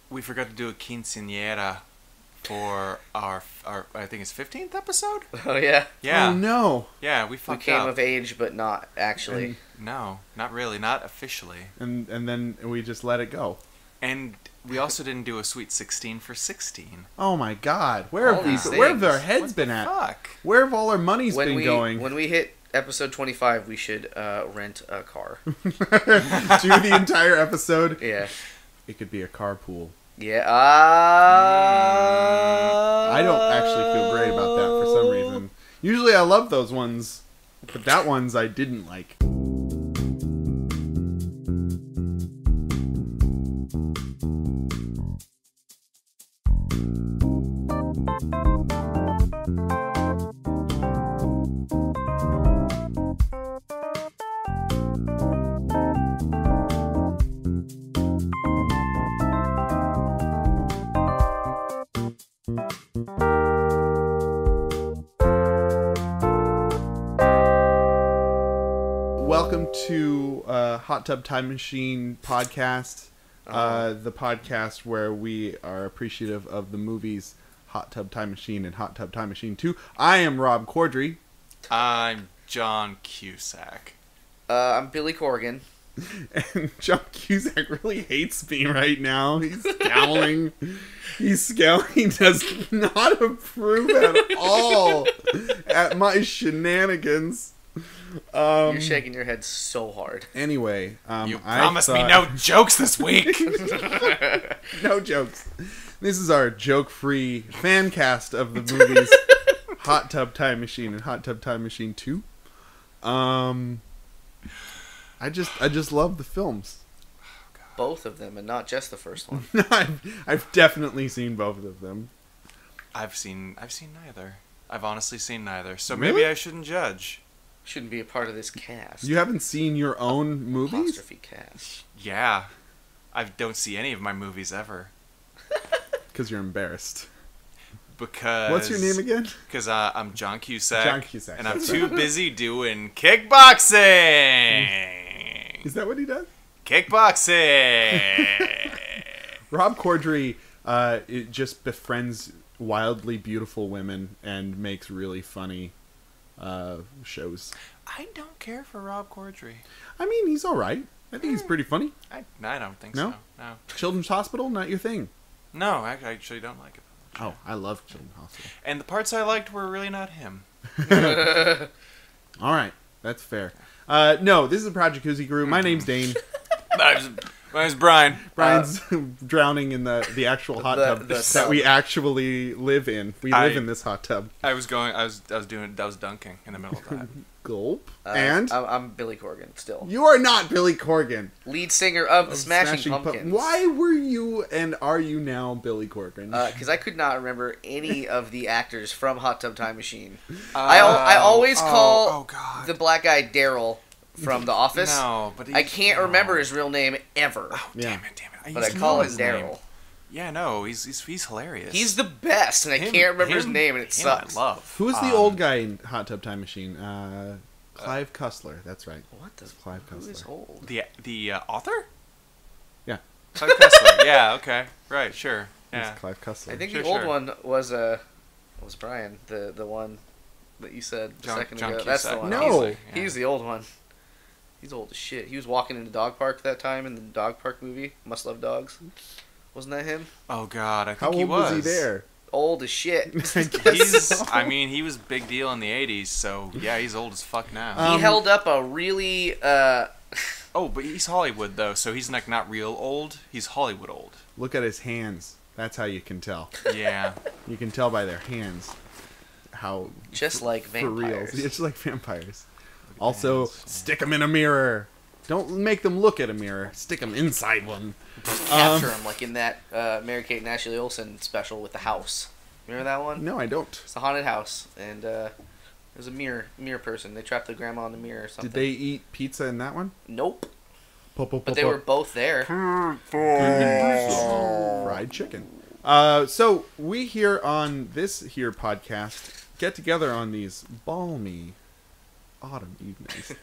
we forgot to do a quinceañera for our I think it's 15th episode? Oh, yeah? Yeah. Oh, no. Yeah, we We fucked came up. of age, but not actually. No, not really. Not officially. And then we just let it go. And we also didn't do a Sweet 16 for 16. Oh, my God. Where All have these where have things. our heads What been the at? fuck? Where have all our money's been going? When we hit episode 25, we should rent a car. Do the entire episode? Yeah. It could be a carpool. Yeah. I don't actually feel great about that for some reason. Usually I love those ones, but that one's I didn't like. Welcome to Hot Tub Time Machine podcast, the podcast where we are appreciative of the movies Hot Tub Time Machine and Hot Tub Time Machine 2. I am Rob Corddry. I'm John Cusack. I'm Billy Corgan. And John Cusack really hates me right now. He's scowling. He's scowling. He does not approve at all at my shenanigans. You're shaking your head so hard. Anyway, You promised me no jokes this week. No jokes. This is our joke-free fan cast of the movies Hot Tub Time Machine and Hot Tub Time Machine 2. I just love the films. Both of them, and not just the first one. I've definitely seen both of them. I've seen neither. I've honestly seen neither. So Really? maybe I shouldn't judge. Shouldn't be a part of this cast. You haven't seen your own movies? Apostrophe cast. Yeah. I don't see any of my movies ever. Because you're embarrassed. Because... What's your name again? Because I'm John Cusack. John Cusack. And I'm too busy doing kickboxing. Is that what he does? Kickboxing. Rob Corddry it just befriends wildly beautiful women and makes really funny shows. I don't care for Rob Corddry. I mean, he's all right. I think he's pretty funny. I don't think No? so. No. Children's Hospital, not your thing. No, I actually don't like it. Oh, I love Children's Hospital. And the parts I liked were really not him. All right, that's fair. No, this is a Project Koozie Crew. My name's Dane. My name's Brian. Brian's drowning in the actual hot tub that we actually live in. We live in this hot tub. I was dunking in the middle of that. Gulp. And I'm Billy Corgan still. you are not Billy Corgan, Lead singer of the Smashing Pumpkins. Why were you and are you now Billy Corgan? Because I could not remember any of the actors from Hot Tub Time Machine. I always call God. the black guy Daryl from The Office. No, but I can't remember his real name ever. Oh, Yeah. damn it. But I used to call know him his name. Daryl. Yeah, no, he's hilarious. He's the best, and I can't remember his name, and it sucks. I love. Who is the old guy in Hot Tub Time Machine? Clive Cussler. That's right. What the? Clive Who is Cussler. old? The author? Yeah. Clive Cussler. Yeah. Okay. Right. Sure. Yeah. It's Clive Cussler. I think Sure, the old sure. one was Brian, the one that you said a second John ago. That's the Cusack. one. No. Yeah. He's the old one. He's old as shit. He was walking in the dog park that time in the dog park movie. Must Love Dogs. Wasn't that him? Oh God, I How think old was he there? Old as shit. He was a big deal in the 80s, so yeah, he's old as fuck now. He held up a really Oh, but he's Hollywood though, so he's like not real old. He's Hollywood old. Look at his hands. That's how you can tell. Yeah. You can tell by their hands how just like for real. vampires. It's just like vampires. Also, stick them in a mirror. Don't make them look at a mirror. Stick them inside one. Capture him like in that Mary-Kate and Ashley Olsen special with the house. Remember that one? No, I don't. It's a haunted house, and there's a mirror person. They trapped the grandma in the mirror or something. Did they eat pizza in that one? Nope. Pop, pop, But pop, they pop. were both there. Fried chicken. So we here on this here podcast get together on these balmy autumn evenings,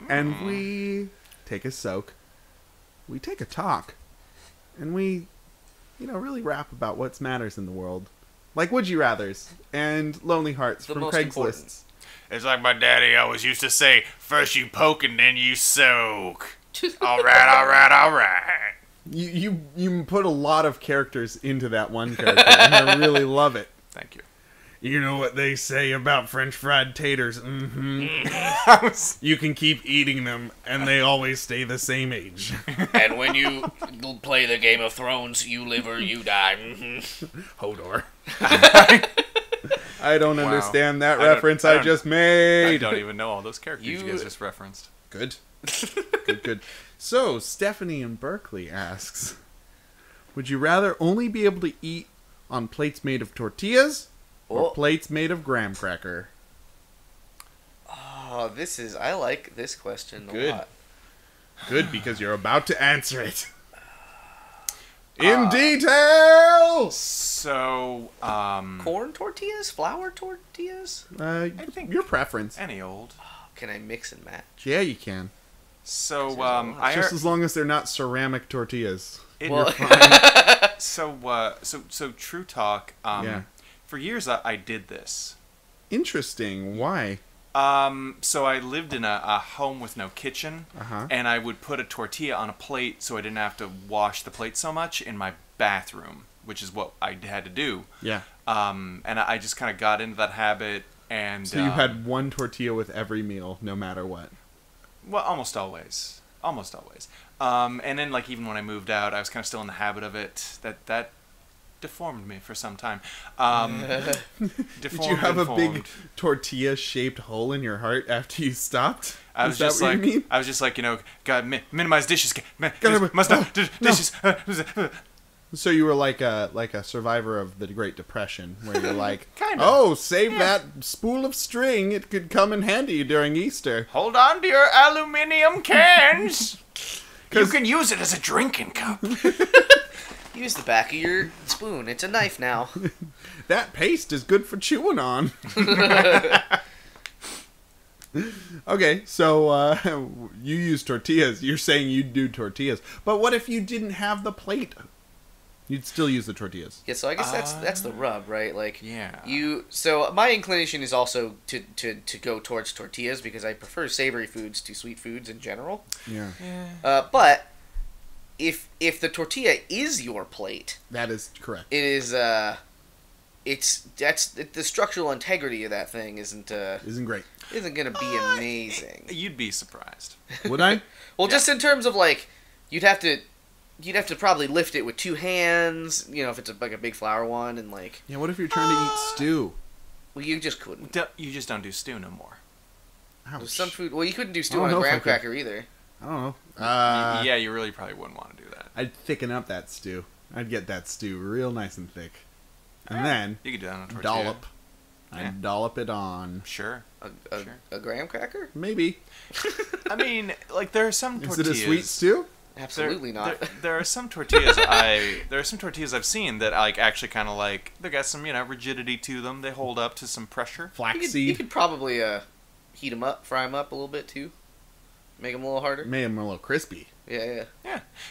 and we take a soak, we take a talk, and we really rap about what matters in the world. Like Would You Rathers and Lonely Hearts from Craigslist. It's like my daddy always used to say, first you poke and then you soak. All right. You put a lot of characters into that one character, and I really love it. Thank you. You know what they say about French fried taters? Mm-hmm. You can keep eating them, and they always stay the same age. And when you play the Game of Thrones, you live or you die. Mm-hmm. Hodor. I don't understand that I reference I just made. I don't even know all those characters you guys just referenced. Good. Good. So, Stephanie in Berkeley asks, would you rather only be able to eat on plates made of tortillas or plates made of graham cracker? Oh, I like this question a lot. Good, because you're about to answer it. In detail! So, corn tortillas? Flour tortillas? I think your preference. Any old. Can I mix and match? Yeah, you can. So, just as long as they're not ceramic tortillas. You're fine. So true talk. For years I did this. Interesting. Why? So I lived in a home with no kitchen, and I would put a tortilla on a plate so I didn't have to wash the plate so much in my bathroom, which is what I had to do. Yeah. And I just kind of got into that habit, and so you had one tortilla with every meal, no matter what. Well, almost always. And then, like, even when I moved out, I was kind of still in the habit of it. That deformed me for some time. Did you have a big tortilla-shaped hole in your heart after you stopped? I was just like, God, minimize dishes. Dishes. So you were like a survivor of the Great Depression, where you're like, kind of. Oh, save that spool of string. It could come in handy during Easter. Hold on to your aluminum cans. You can use it as a drinking cup. Use the back of your spoon. It's a knife now. That paste is good for chewing on. Okay, so you use tortillas. You're saying you'd do tortillas. But what if you didn't have the plate? You'd still use the tortillas. Yeah, so I guess that's the rub, right? Like, yeah. So my inclination is also to go towards tortillas because I prefer savory foods to sweet foods in general. Yeah. But if the tortilla is your plate, that is correct. It is the structural integrity of that thing isn't great. Isn't gonna be amazing. You'd be surprised. Would I? Well, just in terms of like, you'd have to probably lift it with two hands, if it's like a big flour one, and like. Yeah, what if you're trying to eat stew? Well, you just couldn't. You just don't do stew no more. Ouch. Some food. Well, you couldn't do stew on a graham cracker either. I don't know. Yeah, you really probably wouldn't want to do that. I'd thicken up that stew. I'd get that stew real nice and thick, and then you could do that on a tortilla. Dollop. I'd dollop it on. Sure. A graham cracker? Maybe. I mean, like there are some tortillas. Is it a sweet stew? Absolutely not. There are some tortillas I've seen that like actually kind of like they got some rigidity to them. They hold up to some pressure. Flaxseed. You could probably heat them up, fry them up a little bit too, make them a little harder. Make them a little crispy. Yeah.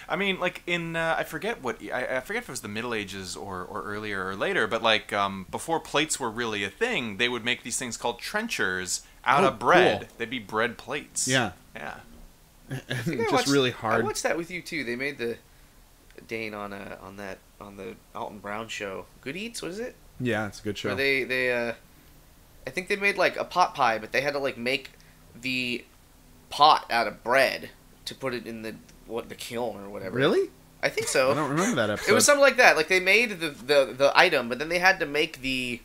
I mean, like in I forget if it was the Middle Ages or earlier or later, but like before plates were really a thing, they would make these things called trenchers out of bread. Cool. They'd be bread plates. Yeah. Just really hard. I watched that with you too. They made the Dane on the Alton Brown show. Good Eats, what is it? Yeah, it's a good show. Where they I think they made like a pot pie, but they had to like make the pot out of bread to put it in the kiln or whatever. Really? I think so. I don't remember that episode. It was something like that. Like they made the item, but then they had to make the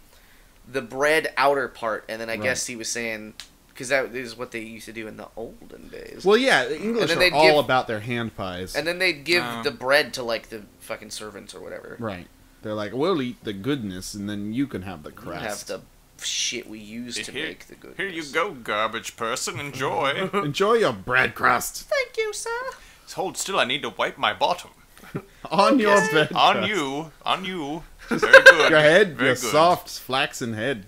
bread outer part, and then I guess he was saying. Because that is what they used to do in the olden days. Well, yeah, the English are all about their hand pies. And then they'd give the bread to, like, the fucking servants or whatever. Right. They're like, we'll eat the goodness, and then you can have the crust. You have the shit we use to make the goodness. Here you go, garbage person. Enjoy. Enjoy your bread crust. Thank you, sir. Hold still, I need to wipe my bottom. On your bread On crust. On you. Very good. Your head, Very your good. soft flaxen head.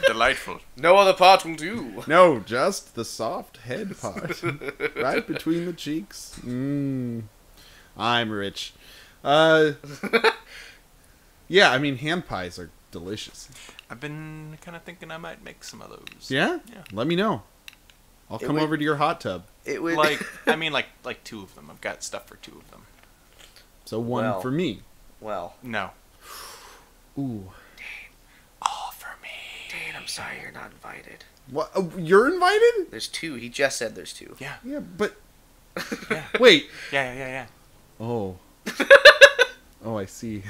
Delightful. No other part will do. No, just the soft head part. Right between the cheeks. I'm rich. Yeah, I mean, hand pies are delicious. I've been kind of thinking I might make some of those. Yeah? Yeah. Let me know. I'll come over to your hot tub. It would Like, I mean, like 2 of them. I've got stuff for 2 of them. So one for me. Well, No. Ooh. All for me. Dane, I'm sorry you're not invited. What? You're invited? There's 2. He just said there's 2. Yeah. Yeah, but... Yeah. Wait. Yeah. Oh. Oh, I see.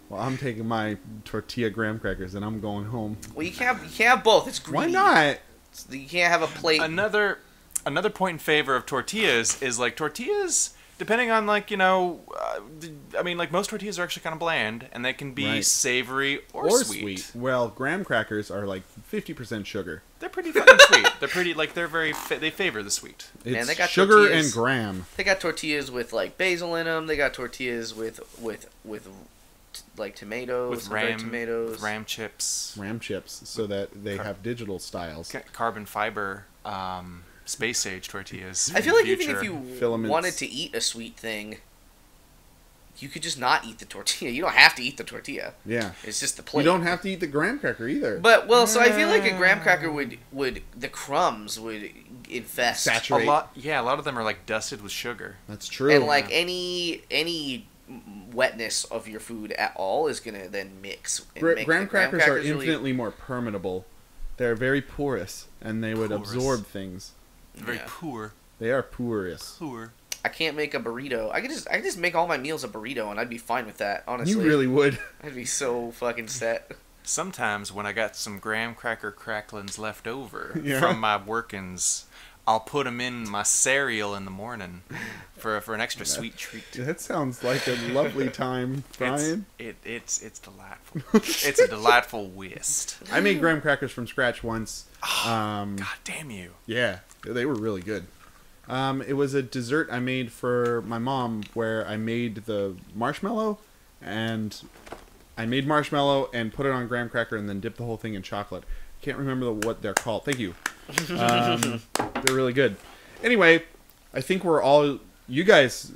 Well, I'm taking my tortilla graham crackers and I'm going home. Well, you can't have both. It's greedy. Why not? You can't have a plate. Another point in favor of tortillas is like tortillas, depending on like, you know, I mean, like most tortillas are actually kind of bland and they can be savory or sweet. Well, graham crackers are like 50% sugar. They're pretty fucking sweet. They're pretty, like, they're very, they favor the sweet. It's Man, they got sugar tortillas. and graham. They got tortillas with like basil in them. They got tortillas with like tomatoes, With red tomatoes, ram chips. Ram chips, so that they have digital styles. Carbon fiber, space age tortillas. I feel like even if you Filaments. wanted to eat a sweet thing, you could just not eat the tortilla. You don't have to eat the tortilla. Yeah. It's just the plate. You don't have to eat the graham cracker either. But so I feel like a graham cracker would the crumbs would infest. Saturate. A lot of them are like dusted with sugar. That's true. And like any wetness of your food at all is gonna then mix. And make graham the crackers are really- infinitely more permeable. They're very porous, and they would Porous. absorb things. Very Yeah. poor. They are porous. Poor. I can't make a burrito. I could just make all my meals a burrito, and I'd be fine with that. Honestly, You really would. I'd be so fucking set. Sometimes when I got some graham cracker cracklings left over Yeah. from my workings, I'll put them in my cereal in the morning for an extra sweet treat. That sounds like a lovely time, Brian. It's delightful. It's a delightful whist. I made graham crackers from scratch once. God damn you. Yeah, they were really good. It was a dessert I made for my mom where I made the marshmallow and put it on graham cracker and then dipped the whole thing in chocolate. Can't remember what they're called. Thank you. They're really good. Anyway, I think you guys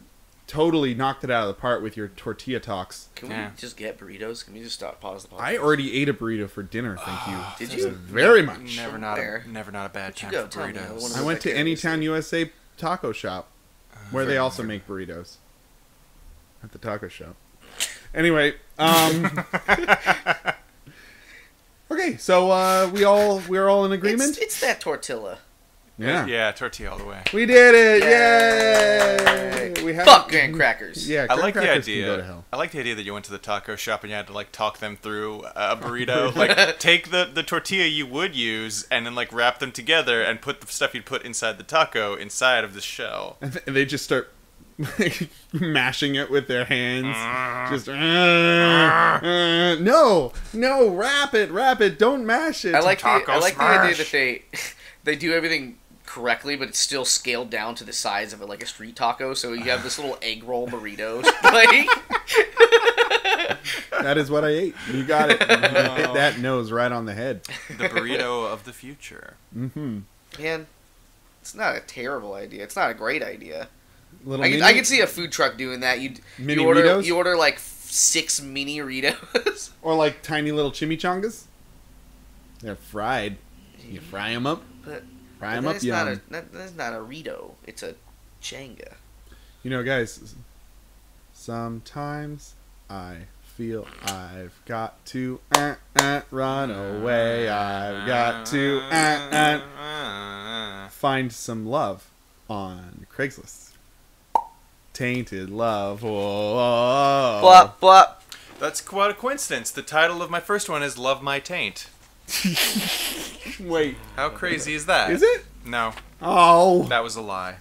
totally knocked it out of the park with your tortilla talks. Can we just get burritos? Can we just pause the podcast? I already ate a burrito for dinner, thank you. Did you? Very much. Never not a bad time go? for Tell me. I burritos. wanna- I went to Anytown USA taco shop where they also make burritos at the taco shop. Anyway, okay, so we're all in agreement. It's that tortilla. Yeah, Yeah, tortilla all the way. we did it! Yay! Yay! We had Fuck graham crackers. Yeah, I like the crackers can go to idea. hell. I like the idea that you went to the taco shop and you had to like talk them through a burrito. Like take the tortilla you would use and then like wrap them together and put the stuff you'd put inside the taco inside of the shell. And they just start mashing it with their hands. Just no, wrap it. Don't mash it. I like the idea smash. that they do everything correctly, but it's still scaled down to the size of like a street taco. So you have this little egg roll burritos. Like That is what I ate. You got it. You hit that nose right on the head. The burrito of the future. Mm-hmm. Man, it's not a terrible idea. It's not a great idea. Little I could see a food truck doing that. Mini you order Ritos? you order like 6 mini Ritos. Or like tiny little chimichangas. They're fried. You fry them up. But Fry them up, yum. That's not a Rito. It's a Jenga. You know, guys, sometimes I feel I've got to run away. I've got to find some love on Craigslist. Tainted love. Whoa. Blop, blop. That's quite a coincidence. The title of my first one is Love My Taint. Wait. How crazy is that? Is it? No, Oh. that was a lie.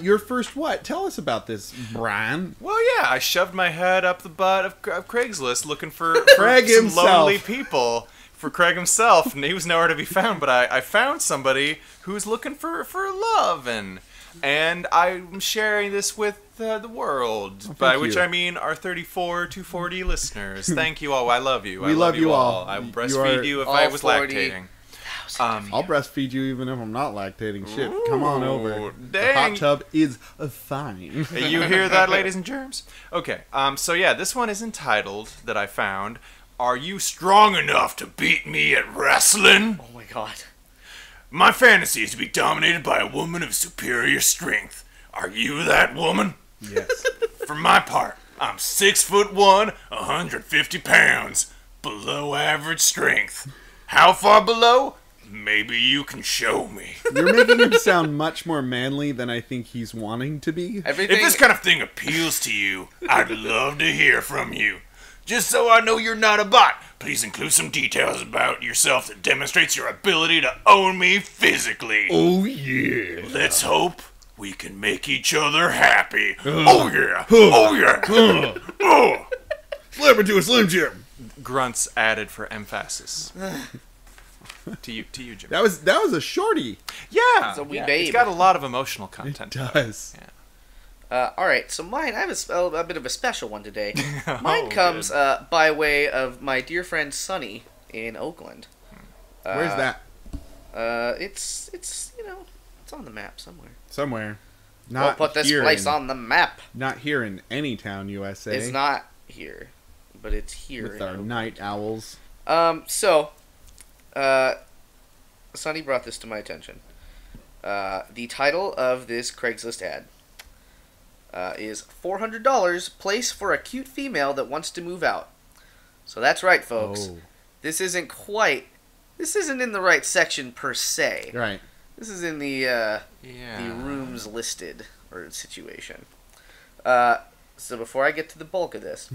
Your first what? Tell us about this, Brian. Well, yeah, I shoved my head up the butt of Craigslist looking for Craig some himself. lonely people. For Craig himself, and he was nowhere to be found. But I found somebody who's looking for love, and I'm sharing this with the world. By which you. I mean our 34 to 40 listeners. Thank you all. I love you. We I love you all. I would You breastfeed are you if all I was 40. lactating. I'll breastfeed you even if I'm not lactating. Shit, come on over. The Dang. hot tub is fine. You hear that, ladies and germs? Okay, so yeah, this one is entitled, that I found, Are You Strong Enough to Beat Me at Wrestling? Oh my god. My fantasy is to be dominated by a woman of superior strength. Are you that woman? Yes. For my part, I'm 6'1", 150 pounds, below average strength. How far below? Maybe you can show me. You're making him sound much more manly than I think he's wanting to be. If this kind of thing appeals to you, I'd love to hear from you. Just so I know you're not a bot, please include some details about yourself that demonstrates your ability to own me physically. Oh, yeah. Let's hope we can make each other happy. Oh, yeah. Oh, yeah. Oh. Slap into a Slim Jim. Grunts added for emphasis. To you, Jim. That was a shorty. Yeah. It's a wee yeah. babe. It's got a lot of emotional content. It does. Yeah. Alright, so mine, I have a bit of a special one today. Oh, Mine comes by way of my dear friend Sonny in Oakland. Where's that? It's it's on the map somewhere. Somewhere. We'll Not put this here place in, on the map. Not here in any town, USA. It's not here, but it's here. With in our Oakland. night owls. Sonny brought this to my attention. The title of this Craigslist ad is $400 place for a cute female that wants to move out. So that's right, folks. Oh. This isn't in the right section per se. Right. This is in the rooms listed or situation. So before I get to the bulk of this,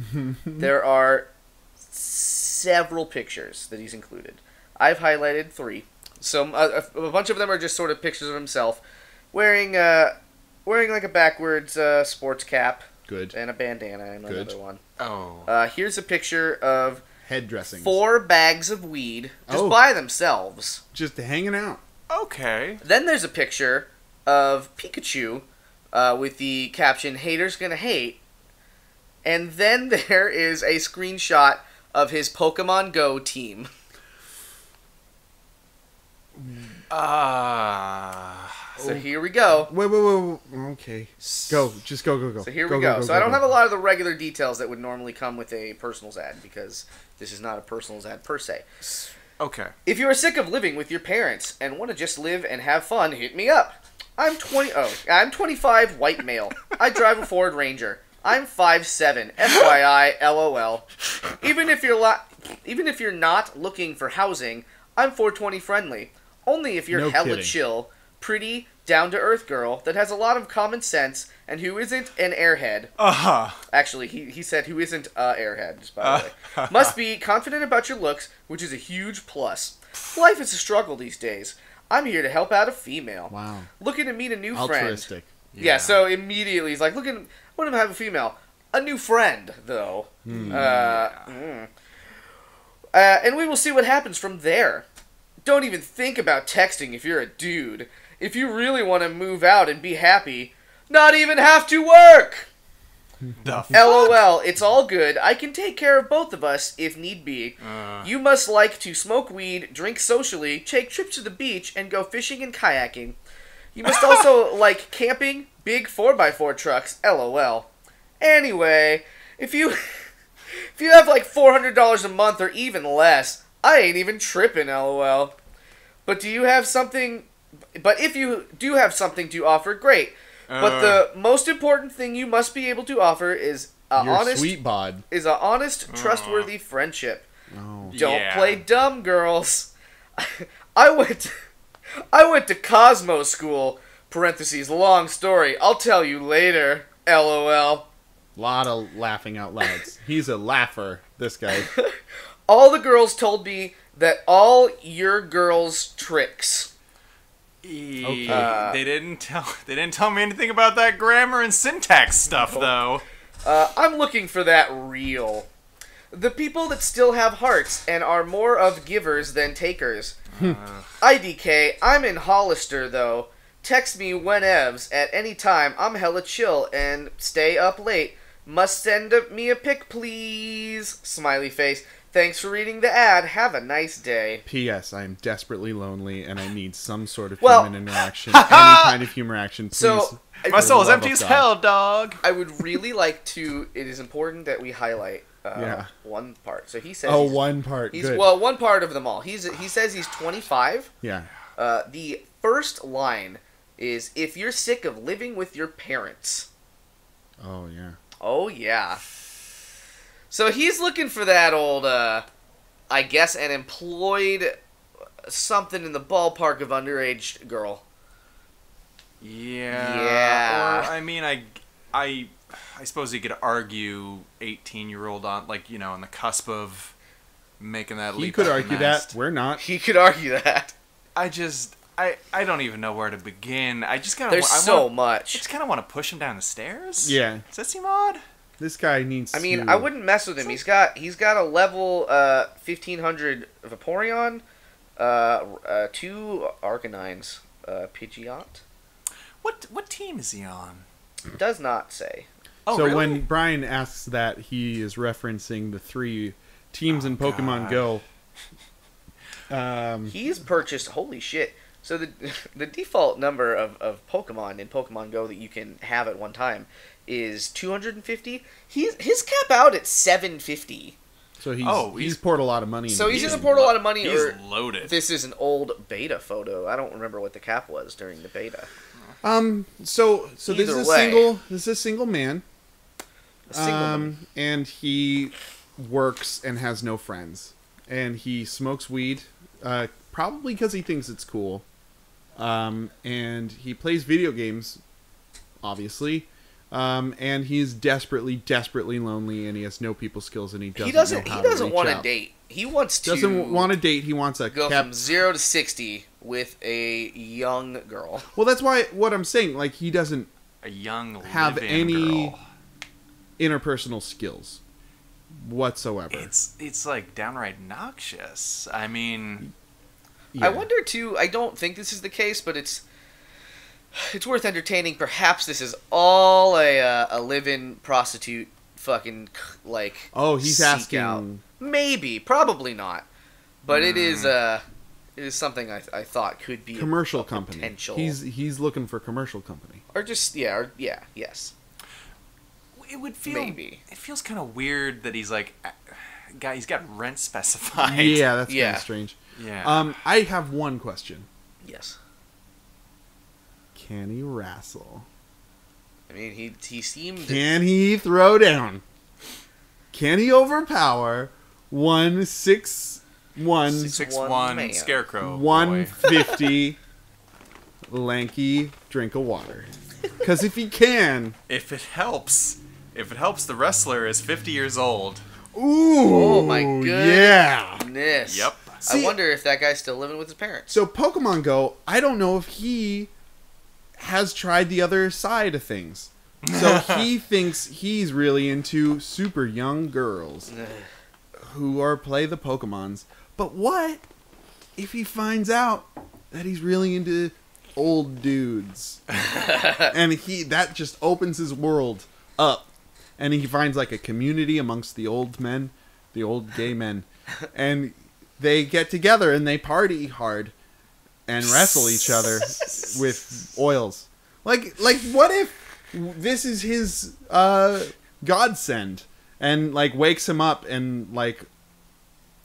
there are several pictures that he's included. I've highlighted 3. So a bunch of them are just sort of pictures of himself wearing like a backwards sports cap. Good. And a bandana and Good. another one. Oh. Here's a picture of Head dressings. 4 bags of weed just Oh. by themselves. Just hanging out. Okay. Then there's a picture of Pikachu with the caption, "Haters gonna hate." And then there is a screenshot of his Pokemon Go team. So here we go. Wait. Okay. Go. Just go. So here we go. So I don't have a lot of the regular details that would normally come with a personals ad because this is not a personals ad per se. Okay. If you are sick of living with your parents and want to just live and have fun, hit me up. I'm 25, white male. I drive a Ford Ranger. I'm 5'7", FYI, LOL. Even if you're not looking for housing, I'm 420 friendly. Only if you're No hella kidding. chill, pretty, down-to-earth girl that has a lot of common sense and who isn't an airhead. Actually, he said who isn't a airhead, just by the way. Must be confident about your looks, which is a huge plus. Life is a struggle these days. I'm here to help out a female. Wow. Looking to meet a new friend. Altruistic. Yeah, so immediately he's like, I want to have a female. A new friend, though. And we will see what happens from there. Don't even think about texting if you're a dude. If you really want to move out and be happy, not even have to work! LOL, it's all good. I can take care of both of us if need be. You must like to smoke weed, drink socially, take trips to the beach, and go fishing and kayaking. You must also like camping, big 4x4 trucks, LOL. Anyway, if you have like $400 a month or even less, I ain't even tripping, LOL. But if you do have something to offer, great. But the most important thing you must be able to offer is Sweet bod. is a honest, trustworthy friendship. Oh. Don't play dumb, girls. I went to Cosmo School. Parentheses, long story. I'll tell you later. LOL. Lot of laughing out louds. He's a laugher, this guy. All the girls told me that all your girls' tricks. Okay. They didn't tell me anything about that grammar and syntax stuff, though. I'm looking for that real. The people that still have hearts and are more of givers than takers. IDK, I'm in Hollister, though. Text me whenevs at any time. I'm hella chill and stay up late. Must send me a pic, please. Smiley face. Thanks for reading the ad. Have a nice day. P.S. I am desperately lonely and I need some sort of Well, human interaction. Any kind of human action, please. So, My soul is empty as hell, dog. I would really like to. It is important that we highlight one part. So he says. Oh, one part. He's Good. well, one part of them all. He says he's 25. Yeah. The first line is, "If you're sick of living with your parents." Oh yeah. Oh yeah. So he's looking for that old, I guess, an employed something in the ballpark of underage girl. Yeah. Yeah. Or I mean, I suppose you could argue 18-year-old on, like, you know, on the cusp of making that leap. He could out the argue nest. that. We're not. He could argue that. I don't even know where to begin. I just kind of There's so much. I just kind of want to push him down the stairs. Yeah. Does that seem odd? This guy needs. I mean, to... I wouldn't mess with him. He's got a level 1500 Vaporeon, 2 Arcanines, Pidgeot. What team is he on? Does not say. Oh, so really? when Brian asks that, he is referencing the 3 teams in Pokemon Go. He's purchased. Holy shit! So the default number of Pokemon in Pokemon Go that you can have at one time is 250. His cap out at 750. So he's poured a lot of money. So into he's this either game. poured a lot of money, He's or loaded. this is an old beta photo. I don't remember what the cap was during the beta. So this Either is way. a single man. And he works and has no friends, and he smokes weed, probably because he thinks it's cool. And he plays video games, obviously. And he's desperately lonely, and he has no people skills, and he doesn't want to date. He wants to doesn't want to date. He wants a go from 0 to 60 with a young girl. Well, that's what I'm saying. Like, he doesn't A young have live-in any girl. interpersonal skills whatsoever. It's like downright noxious. I mean, Yeah. I wonder too. I don't think this is the case, but it's worth entertaining. Perhaps this is all a live-in prostitute fucking like. Oh, he's seek asking. out. Maybe, probably not, but it is something I thought could be Commercial a company. potential. He's looking for commercial company. Or just yes. it would feel. Maybe. It feels kind of weird that he's like, guy. He's got rent specified. Yeah, that's kind Yeah. of strange. Yeah. I have one question. Yes. Can he wrestle? I mean, he seemed. Can he throw down? Can he overpower 161 6'1" man. Scarecrow. boy. 150 lanky drink of water? Because if he can, If it helps the wrestler is 50 years old. ooh, Oh my yeah. goodness. Yep. See- I wonder if that guy's still living with his parents. So Pokemon Go, I don't know if he has tried the other side of things. So he thinks he's really into super young girls who play the Pokemons. But what if he finds out that he's really into old dudes? And that just opens his world up. And he finds like a community amongst the old men, the old gay men. And they get together and they party hard and wrestle each other with oils. Like what if this is his godsend and like wakes him up and like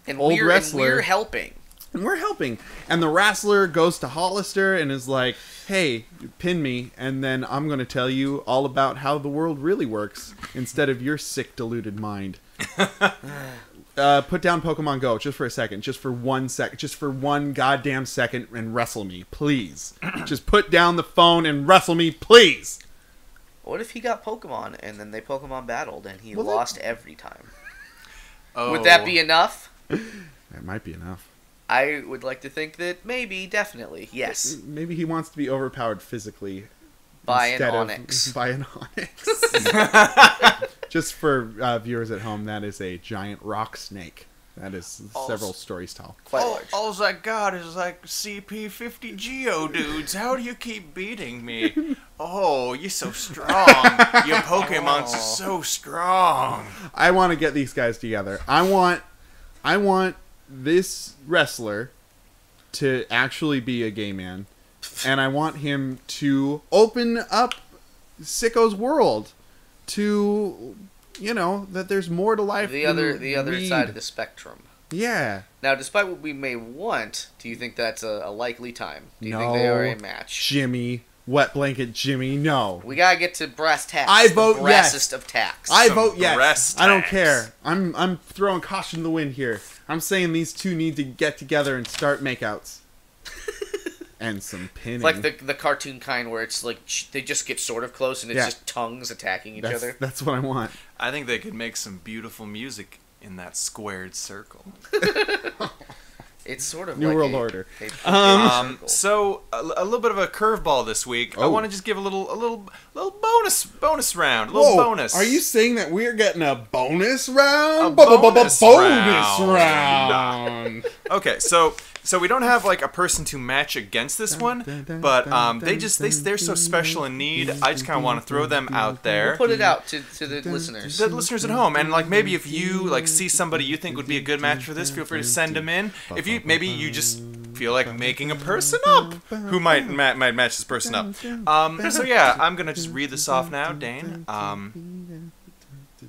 And old we're wrestler. helping. And we're helping. And the wrestler goes to Hollister and is like, hey, pin me, and then I'm going to tell you all about how the world really works instead of your sick, deluded mind. Put down Pokemon Go just for a second. Just for 1 second. Just for one goddamn second and wrestle me, please. Just put down the phone and wrestle me, please. What if he got Pokemon and then they Pokemon battled and he Well, lost every time? Oh. Would that be enough? That might be enough. I would like to think that maybe, definitely, yes. Maybe he wants to be overpowered physically. By an instead of- Onix. By an Onix. Just for viewers at home, that is a giant rock snake. That is several stories tall. Quite large. All I got is like CP50 Geodudes. How do you keep beating me? Oh, you're so strong. Your Pokemon's so strong. I want to get these guys together. I I want this wrestler to actually be a gay man, and I want him to open up Sicko's world to, that there's more to life. The other side of the spectrum. Yeah. Now, despite what we may want, do you think that's a likely time? Do you think they are a match? Jimmy. Wet blanket Jimmy, no. We gotta get to brass tacks. I vote the brassest of tacks. I vote yes. Tacks. I don't care. I'm throwing caution to the wind here. I'm saying these two need to get together and start makeouts. And some pinning. It's like the cartoon kind where it's like they just get sort of close and it's just tongues attacking each other. That's what I want. I think they could make some beautiful music in that squared circle. It's sort of New like World Order. So a little bit of a curveball this week. I want to just give a little bonus round. Bonus. Are you saying that we're getting a bonus round? Bonus round. Okay, so we don't have like a person to match against this one, but they're so special in need. I just kind of want to throw them out there. We'll put it out to the listeners. The listeners at home, and like maybe if you like see somebody you think would be a good match for this, feel free to send them in. If you you just feel like making a person up who might match this person up. So yeah, I'm gonna just read this off now, Dane.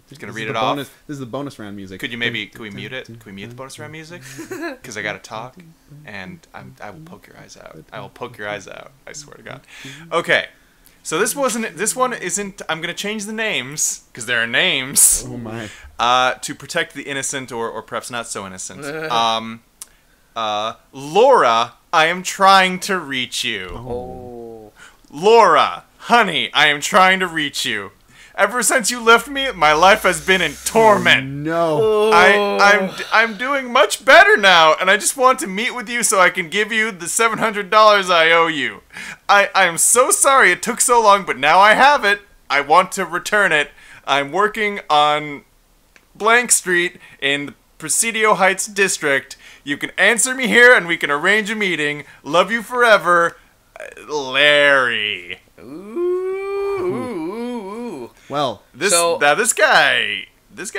Just gonna read it off. This is the bonus round music. Could we mute it? Could we mute the bonus round music? Because I gotta talk, and I will poke your eyes out. I will poke your eyes out. I swear to God. Okay. So this one isn't. I'm gonna change the names because there are names. Oh my. To protect the innocent or perhaps not so innocent. Laura, I am trying to reach you. Oh. Laura, honey, I am trying to reach you. Ever since you left me, my life has been in torment. No. I'm doing much better now, and I just want to meet with you so I can give you the $700 I owe you. I am so sorry it took so long, but now I have it. I want to return it. I'm working on Blank Street in the Presidio Heights district. You can answer me here, and we can arrange a meeting. Love you forever, Larry. Ooh. Well, this guy is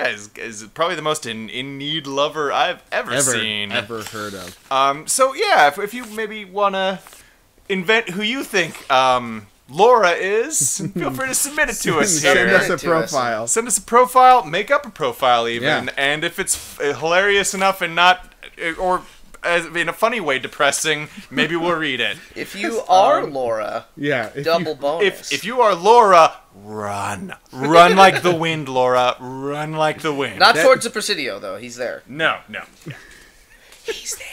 probably the most in need lover I've ever seen. Ever heard of. So yeah, if you maybe wanna invent who you think Laura is, feel free to submit it to us here. Send us a profile. Send us a profile. Make up a profile even, Yeah. and if it's hilarious enough and not or as in a funny way depressing, maybe we'll read it. If you are Laura, double bonus. If you are Laura, run like the wind, Laura, run like the wind. Not towards the Presidio though. He's there. No. He's there.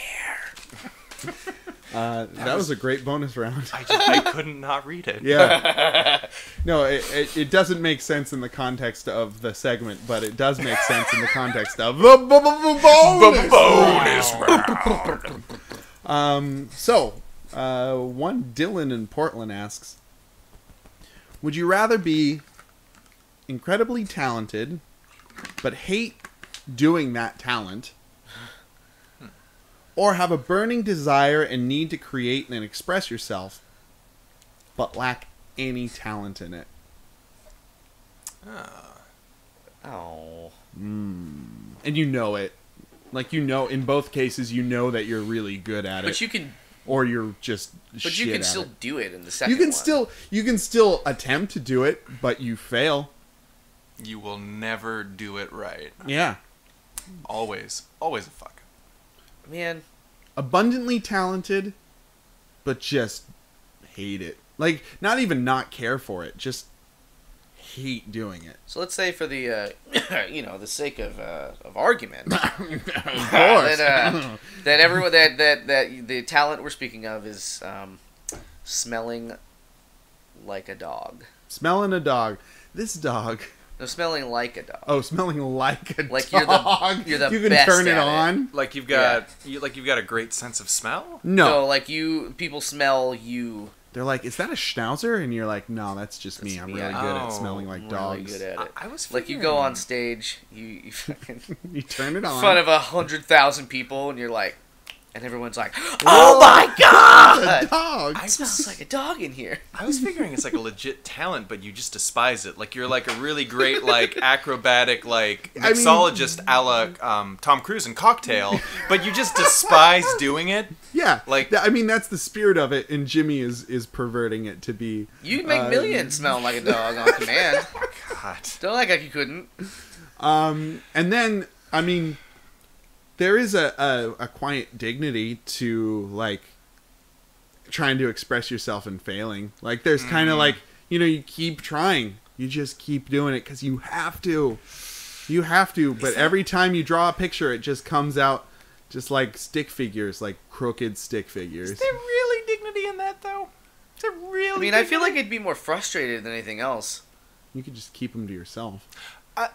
That was a great bonus round. I couldn't not read it. Yeah. No, it doesn't make sense in the context of the segment, but it does make sense in the context of the bonus round. One Dylan in Portland asks, would you rather be incredibly talented, but hate doing that talent, or have a burning desire and need to create and express yourself, but lack any talent in it? Oh. And you know it. Like, in both cases, you know that you're really good at it. But you can... Or you're just But shit you can at still it. do it in the second You can one. you can still attempt to do it, but you fail. You will never do it right. Yeah. Always a fuck. Man. Abundantly talented, but just hate it. Like, not even not care for it, just hate doing it. So let's say for the, the sake of argument, Of course. that everyone that the talent we're speaking of is smelling like a dog. Smelling a dog. This dog. No, smelling like a dog. Oh, smelling like a like dog. You're the you can best turn it at on. Like you've got you've got a great sense of smell? No. Like people smell you. They're like, is that a schnauzer? And you're like, no, that's just me. I'm really good at smelling like dogs. Really good at it. I was like, you go on stage, you fucking you turn it on in front of 100,000 people, and you're like, And everyone's like, "Oh my god! A dog. It smells like a dog in here." I was figuring it's like a legit talent, but you just despise it. Like you're like a really great like acrobatic like mixologist a la Tom Cruise in Cocktail, but you just despise doing it. Yeah, like I mean that's the spirit of it, and Jimmy is perverting it to be. You'd make millions smelling like a dog on command. God, Don't act like you couldn't. And then I mean, there is a quiet dignity to like trying to express yourself and failing. Like there's kind of like, you know, you keep trying, you just keep doing it because you have to. But every time you draw a picture, it just comes out just like stick figures, like crooked stick figures. is there really dignity in that though? Is there really? I mean, I feel like it'd be more frustrated than anything else. You could just keep them to yourself.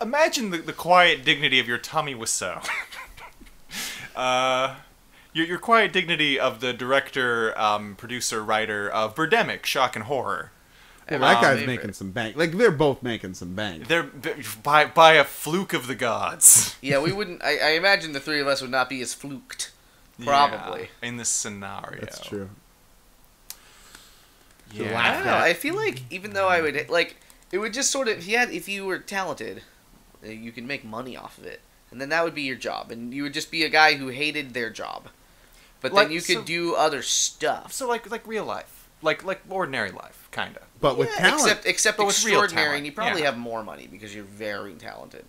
Imagine the quiet dignity of your Tommy Wiseau. Your quiet dignity of the director, producer, writer of Birdemic, Shock and Horror. Well, that guy's making some bank. Like they're both making some bank. They're by a fluke of the gods. Yeah, we wouldn't. I imagine the three of us would not be as fluked. Probably. Yeah, in this scenario. That's true. Yeah. I don't know. I feel like even though I would like, it would just sort of if you were talented, you could make money off of it, and then that would be your job, and you would just be a guy who hated their job, but like, then you could do other stuff. So like real life, like ordinary life, kind of. But with talent. Except But with real extraordinary, talent, and you probably yeah. have more money because you're very talented.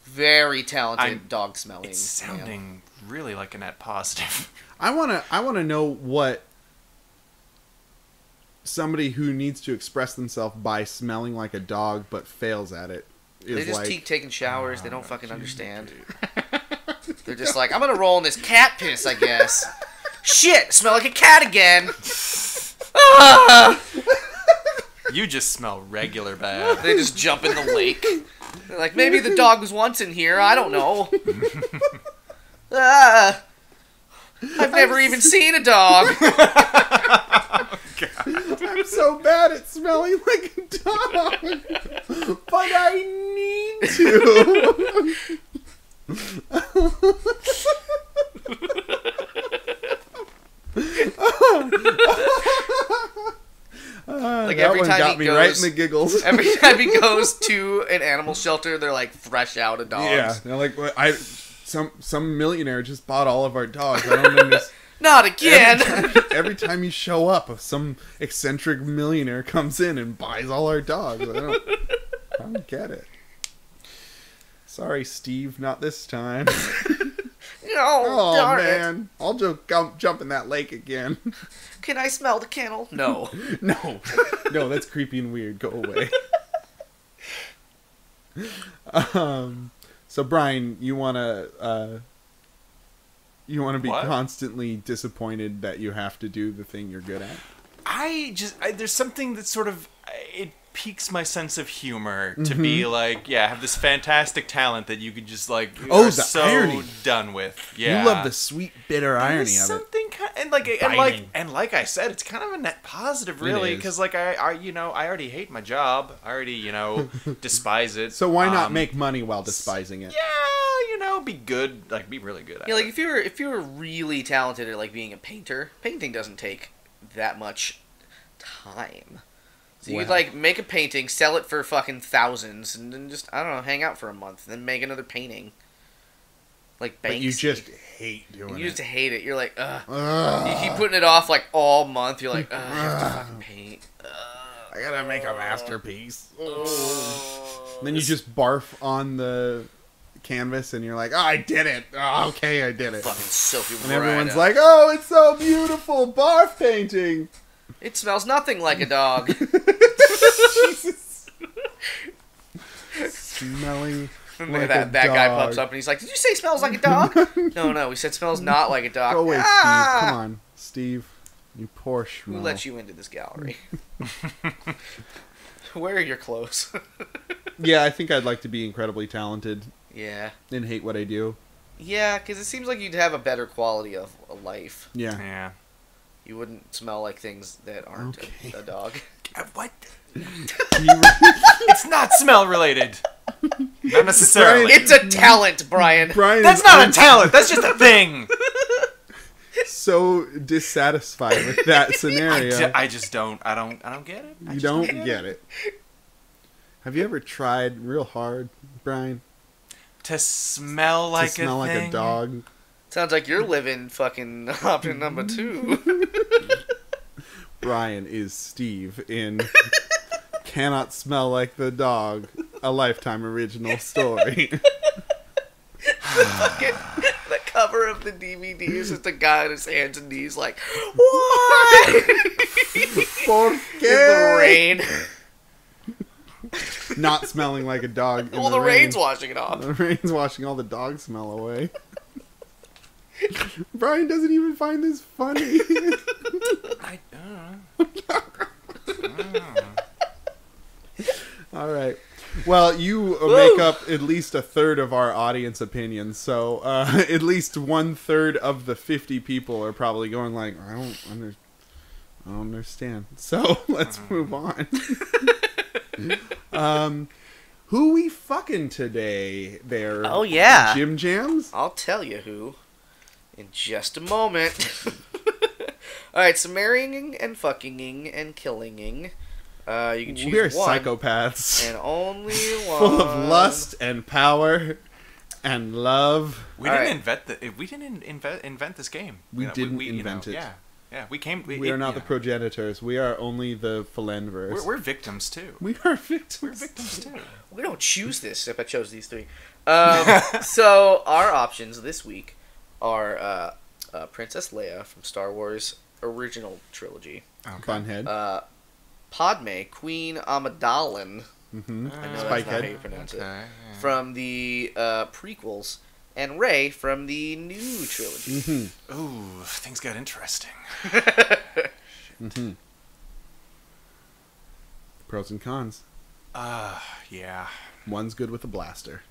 Very talented dog smelling. It's sounding really like a net positive. I wanna know what somebody who needs to express themselves by smelling like a dog but fails at it is They just like. keep taking showers. They don't fucking understand. They're just like, I'm gonna roll in this cat piss, I guess. Shit, smell like a cat again. Ah! You just smell regular bad. They just jump in the lake. They're like, maybe the dog was once in here. I don't know. Ah, I've never even seen a dog. I'm so bad at smelling like a dog, but I need to. Like that every one time got he me goes, right in the giggles. Every time he goes to an animal shelter, they're like fresh out of dogs. Yeah, they're like, well, some millionaire just bought all of our dogs. I don't understand. Not again. Every time you show up, some eccentric millionaire comes in and buys all our dogs. I don't get it. Sorry, Steve, not this time. No, darn man, I'll just jump in that lake again. it. Can I smell the kennel? No. No, that's creepy and weird. Go away. So Brian, you wanna be What? constantly disappointed that you have to do the thing you're good at? There's something that sort of it piques my sense of humor to be like, have this fantastic talent that you could just like the so irony. done with. Yeah, You love the sweet, bitter irony There's of it. something and like I said, it's kind of a net positive, really, is. because like I already hate my job. I already despise it. So why not make money while despising it? Yeah, be good, like be really good at Yeah, like it. if you were really talented at like being a painter, painting doesn't take that much time. So you could like make a painting, sell it for fucking thousands, and then just I don't know, hang out for a month, and then make another painting. Like Banksy. But you just hate doing And it. you just hate it. You're like, ugh. Ugh. You keep putting it off like all month. You're like, ugh, I have to fucking paint. I gotta make a masterpiece. Ugh. Then you just barf on the canvas, and you're like, "Oh, I did it! Oh, okay, I did it." Fucking soapy. And everyone's like, "Oh, it's so beautiful, barf painting." it smells nothing like a dog. Jesus. Smelling like that a guy dog. pops up and he's like, "Did you say it smells like a dog?" No, we said smells not like a dog. Go away, Ah! Steve. Come on, Steve. You poor schmo. Who let you into this gallery? Where are your clothes? Yeah, I think I'd like to be incredibly talented Yeah. and hate what I do. Yeah, because it seems like you'd have a better quality of life. Yeah. Yeah. You wouldn't smell like things that aren't Okay. a dog. What? It's not smell related. Not necessarily. It's a talent, Brian. Brian That's is not a talent. That's just a thing. so dissatisfied with that scenario. I just don't. I don't get it. You don't get it. Have you ever tried real hard, Brian? To smell like to smell a like thing? a dog? Sounds like you're living fucking option number 2. Brian is Steve in Cannot Smell Like the Dog, a Lifetime original story. The cover of the DVD is just a guy on his hands and knees like, what? ¿Por In qué? the rain. Not smelling like a dog. Well, the rain's washing it off. The rain's washing all the dog smell away. Brian doesn't even find this funny. I don't know. All right. Well, you make up at least a third of our audience opinions, so at least 1/3 of the 50 people are probably going like, I don't understand. So let's move on. Who we fucking today? There. Oh yeah, Jim Jams. I'll tell you who in just a moment. All right, so marrying and fuckinging and killinging. You can choose We're one. psychopaths. And only one. Full of lust and power and love. We didn't invent this game. We didn't invent it. Yeah. We came. We are not the progenitors. We are only the philanderers. We're victims too. We are victims. We're victims too. We don't choose this. If I chose these 3. So our options this week are Princess Leia from Star Wars original trilogy. Okay. Bunhead. Padme, Queen Amidala. Mm-hmm. I know Spikehead. that's not how you pronounce it. Yeah. From the prequels, and Rey from the new trilogy. Mm-hmm. Ooh, things got interesting. Mm-hmm. Pros and cons. Yeah. One's good with a blaster.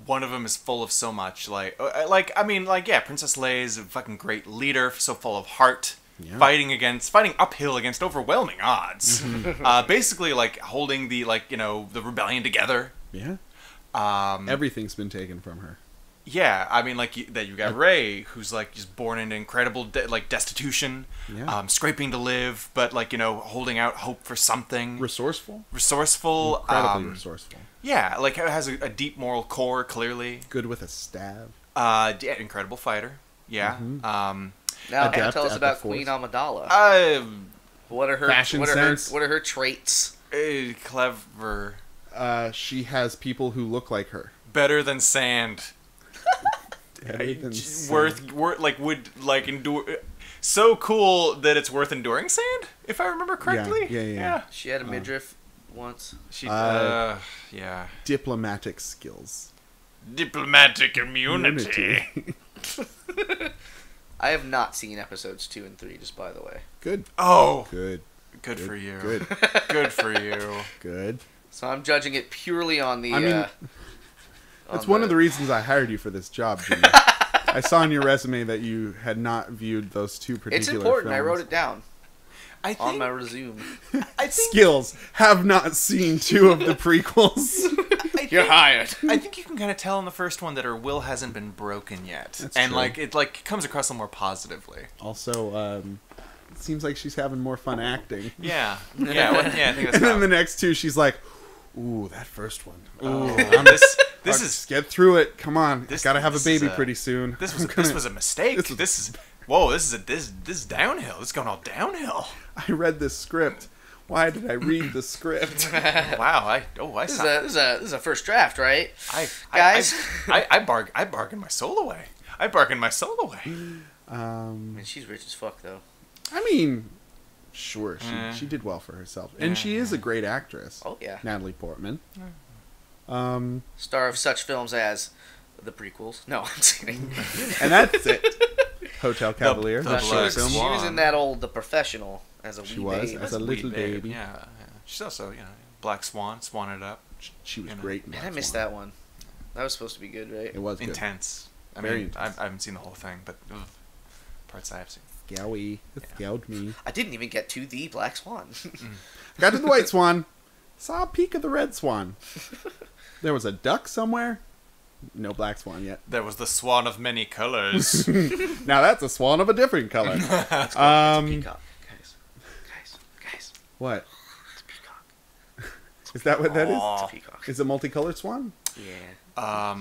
One of them is full of so much, yeah, Princess Leia is a fucking great leader, so full of heart. Yeah. Fighting uphill against overwhelming odds. Mm-hmm. Basically, holding the the rebellion together. Yeah. Everything's been taken from her. Yeah, I mean, you got Rey, who's just born into incredible destitution, Yeah. scraping to live, but holding out hope for something. Resourceful. Incredibly resourceful. Yeah, it has a deep moral core, clearly. Good with a stab. Yeah, incredible fighter. Yeah. Mm-hmm. Now, Adept tell us at about the Force. Queen Amidala. What are her Fashion sense. What are her traits? Clever. She has people who look like her. Better than sand. Endure. So cool that it's worth enduring sand, if I remember correctly. Yeah. She had a midriff once. Yeah. Diplomatic skills. Diplomatic immunity. I have not seen episodes 2 and 3, just by the way. Good. Oh. Good. Good for you. Good. Good for you. Good. So I'm judging it purely on the. I mean, that's one of the reasons I hired you for this job, Jimmy. I saw on your resume that you had not viewed those 2 particular It's important. films. I wrote it down I think, on my resume. I think Skills. Have not seen 2 of the prequels. You're hired. I think you can kind of tell in the first one that her will hasn't been broken yet, That's and true. it comes across a little more positively. Also, it seems like she's having more fun acting. Yeah. I think that's. And then the next 2, she's like, "Ooh, that first one. Ooh, This is get through it. Come on, gotta have a this baby is pretty soon. This was a mistake. This is downhill. This is going all downhill. I read this script. Why did I read the script? Wow. This is a first draft, right? Guys, I bargained my soul away. I mean, she's rich as fuck, though. I mean, sure, she did well for herself, and she is a great actress. Oh yeah, Natalie Portman. star of such films as the prequels. No, I'm just kidding. And that's it. Hotel Cavalier. The that she, short was, film. she was in that old The Professional as a She wee was, babe. as a little baby. Yeah. She's also Black Swan, Swan it up. She was great. In Man, I Black missed Swan. that one. That was supposed to be good, right? It was good. Intense. I Very mean, intense. I haven't seen the whole thing, but parts I have seen. Scowy. It scowled me. I didn't even get to the Black Swan. Got to the White Swan. Saw a peek of the Red Swan. There was a duck somewhere. No black swan yet. There was the swan of many colors. Now that's a swan of a different color. It's a peacock. Guys. What? It's a peacock. Is that what that is? It's a peacock. Is it multicolored swan? Yeah.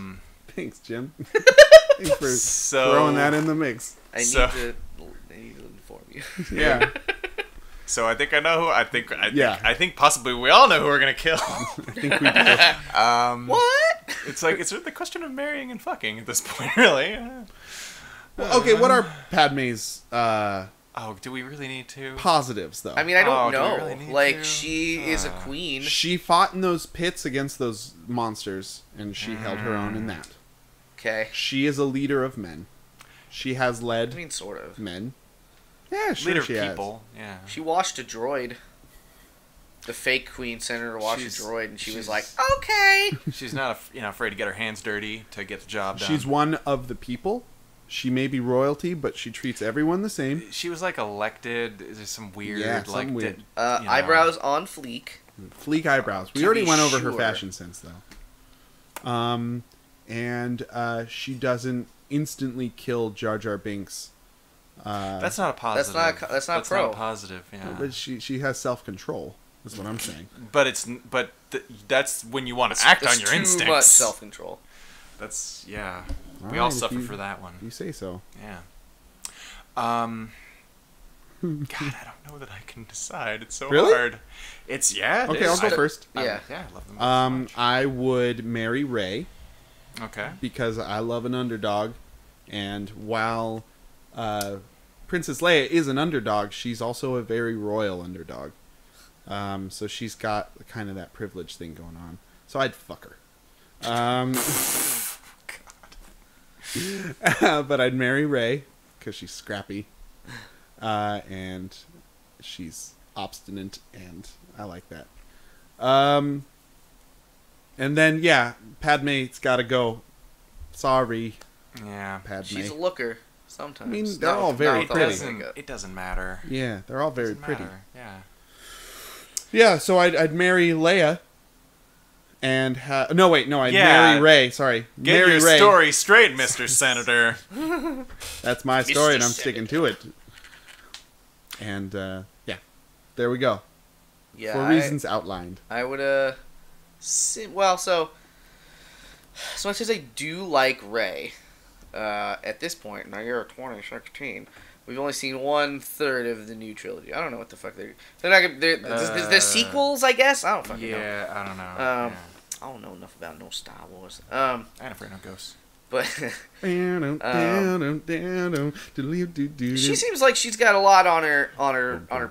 Thanks, Jim. Thanks for So- throwing that in the mix. I need So- to inform you. Yeah. So I think I know who. I Yeah. think possibly we all know who we're gonna kill. I think we do. What? It's the question of marrying and fucking at this point, really. Well, okay, what are Padme's Oh, do we really need to? positives, though? I mean, I don't do we know. really need Like, to? she is a queen. She fought in those pits against those monsters, and she held her own in that. Okay. She is a leader of men. She has I led mean, sort of. men. Yeah, sure Leader she of has. people. Yeah. She washed a droid. The fake queen sent her to wash a She's- droid, and she was she's- like, "Okay." She's not afraid to get her hands dirty to get the job done. She's one of the people. She may be royalty, but she treats everyone the same. She was like elected. Is there some weird Yeah, like something weird. you know. Eyebrows on fleek. Fleek eyebrows. We To already be went over her sure. fashion sense, though. And she doesn't instantly kill Jar Jar Binks. That's not a positive. That's not pro. a positive. Yeah. But she has self-control. That's what I'm saying. That's when you want to act on your too instincts. much self-control. That's yeah. All We all right, if suffer you- for that one. You say so. Yeah. God, I don't know that I can decide. It's so Really? hard. It's it Okay, is. I'll go first. Yeah. I love them so much. I would marry Rey Okay. because I love an underdog, and while Princess Leia is an underdog, she's also a very royal underdog. So she's got kind of that privilege thing going on. So I'd fuck her. But I'd marry Rey because she's scrappy, and she's obstinate, and I like that. And then Padme's got to go. Sorry, Yeah. Padme. She's a looker. Sometimes. I mean, they're all very with the pretty. whole makeup. It doesn't matter. Yeah, they're all very Doesn't pretty. matter. Yeah. Yeah, so I'd marry Leia, and I'd marry Rey. Sorry, Get marry your Rey. story straight, Mr. Senator. That's my story, and I'm Mr. sticking to it. And there we go. Yeah. For reasons outlined. I would so much as I do like Rey, at this point, now you're 2016, we've only seen 1/3 of the new trilogy. I don't know what the fuck they're not gonna, the sequels, I guess. I don't fucking know. Yeah, I don't know. I don't know enough about no Star Wars. I ain't afraid no ghosts. But she She seems like she's got a lot on her